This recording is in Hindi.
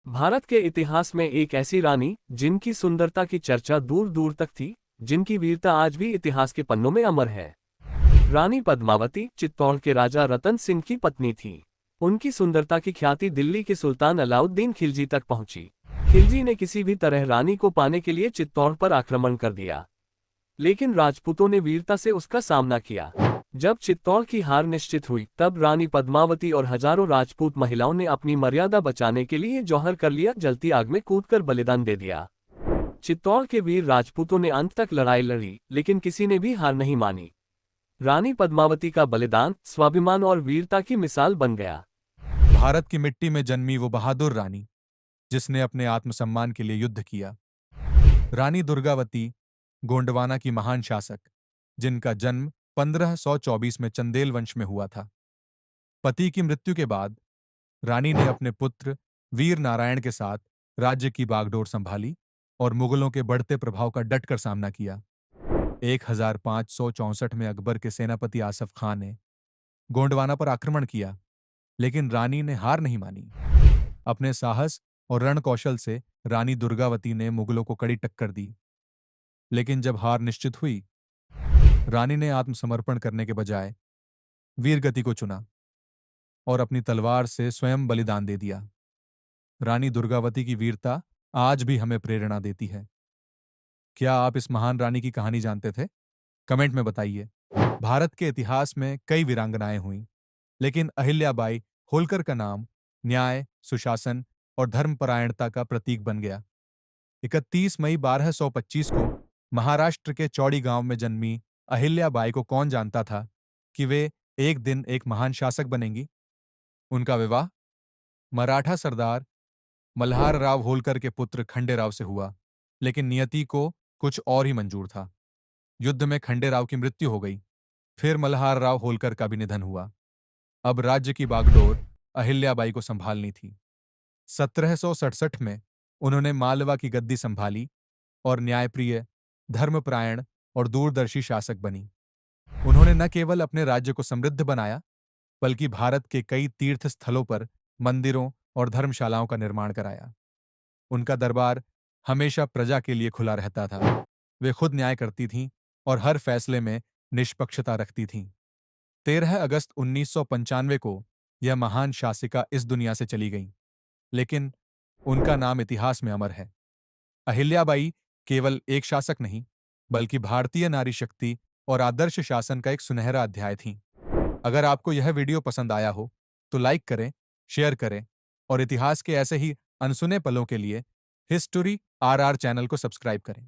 भारत के इतिहास में एक ऐसी रानी जिनकी सुंदरता की चर्चा दूर दूर तक थी, जिनकी वीरता आज भी इतिहास के पन्नों में अमर है। रानी पद्मावती चित्तौड़ के राजा रतन सिंह की पत्नी थी। उनकी सुंदरता की ख्याति दिल्ली के सुल्तान अलाउद्दीन खिलजी तक पहुंची। खिलजी ने किसी भी तरह रानी को पाने के लिए चित्तौड़ पर आक्रमण कर दिया, लेकिन राजपूतों ने वीरता से उसका सामना किया। जब चित्तौड़ की हार निश्चित हुई, तब रानी पद्मावती और हजारों राजपूत महिलाओं ने अपनी मर्यादा बचाने के लिए जौहर कर लिया, जलती आग में कूदकर बलिदान दे दिया। चित्तौड़ के वीर राजपूतों ने अंत तक लड़ाई लड़ी, लेकिन किसी ने भी हार नहीं मानी। रानी पद्मावती का बलिदान स्वाभिमान और वीरता की मिसाल बन गया। भारत की मिट्टी में जन्मी वो बहादुर रानी, जिसने अपने आत्मसम्मान के लिए युद्ध किया। रानी दुर्गावती गोंडवाना की महान शासक, जिनका जन्म 1524 में चंदेल वंश में हुआ था। पति की मृत्यु के बाद रानी ने अपने पुत्र वीर नारायण के साथ राज्य की बागडोर संभाली और मुगलों के बढ़ते प्रभाव का डटकर सामना किया। 1564 में अकबर के सेनापति आसफ खां ने गोंडवाना पर आक्रमण किया, लेकिन रानी ने हार नहीं मानी। अपने साहस और रणकौशल से रानी दुर्गावती ने मुगलों को कड़ी टक्कर दी। लेकिन जब हार निश्चित हुई, रानी ने आत्मसमर्पण करने के बजाय वीरगति को चुना और अपनी तलवार से स्वयं बलिदान दे दिया। रानी दुर्गावती की वीरता आज भी हमें प्रेरणा देती है। क्या आप इस महान रानी की कहानी जानते थे? कमेंट में बताइए। भारत के इतिहास में कई वीरांगनाएं हुईं, लेकिन अहिल्याबाई होलकर का नाम न्याय, सुशासन और धर्मपरायणता का प्रतीक बन गया। 31 मई 1225 को महाराष्ट्र के चौड़ी गांव में जन्मी अहिल्याबाई को कौन जानता था कि वे एक दिन एक महान शासक बनेंगी। उनका विवाह मराठा सरदार मल्हार राव होलकर के पुत्र खंडेराव से हुआ, लेकिन नियति को कुछ और ही मंजूर था। युद्ध में खंडेराव की मृत्यु हो गई। फिर मल्हार राव होलकर का भी निधन हुआ। अब राज्य की बागडोर अहिल्याबाई को संभालनी थी। 1767 में उन्होंने मालवा की गद्दी संभाली और न्यायप्रिय, धर्मपरायण और दूरदर्शी शासक बनी। उन्होंने न केवल अपने राज्य को समृद्ध बनाया, बल्कि भारत के कई तीर्थ स्थलों पर मंदिरों और धर्मशालाओं का निर्माण कराया। उनका दरबार हमेशा प्रजा के लिए खुला रहता था। वे खुद न्याय करती थीं और हर फैसले में निष्पक्षता रखती थीं। 13 अगस्त 1995 को यह महान शासिका इस दुनिया से चली गईं, लेकिन उनका नाम इतिहास में अमर है। अहिल्याबाई केवल एक शासक नहीं, बल्कि भारतीय नारी शक्ति और आदर्श शासन का एक सुनहरा अध्याय थीं। अगर आपको यह वीडियो पसंद आया हो, तो लाइक करें, शेयर करें और इतिहास के ऐसे ही अनसुने पलों के लिए हिस्टोरी आरआर चैनल को सब्सक्राइब करें।